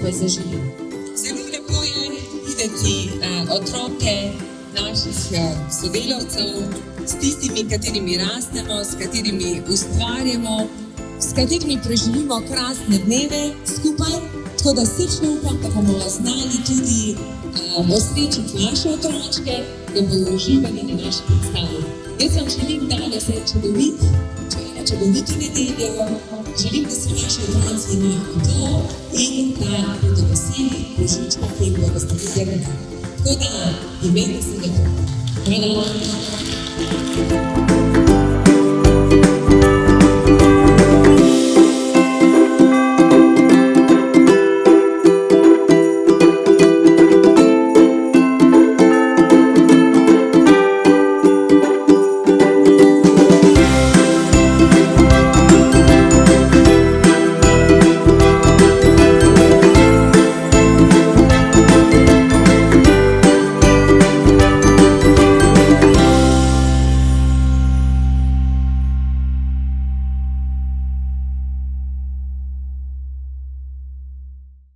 skupaj zaživimo. Zelo lepo je videti otroke naših sodelavcev, s tistimi, katerimi rastemo, s katerimi ustvarjamo, s katerimi preživimo krasne dneve skupaj. Tako da srčno upam, da bomo znali tudi osrečiti naše otročke, da bodo uživali na naši predstavi. Jaz vam želim danes čudovito nedeljo, želim, da se naši otroci imajo to in da bodo veseli božička, ki jim bodo stavili. Tako da imejte se lepo. Hvala.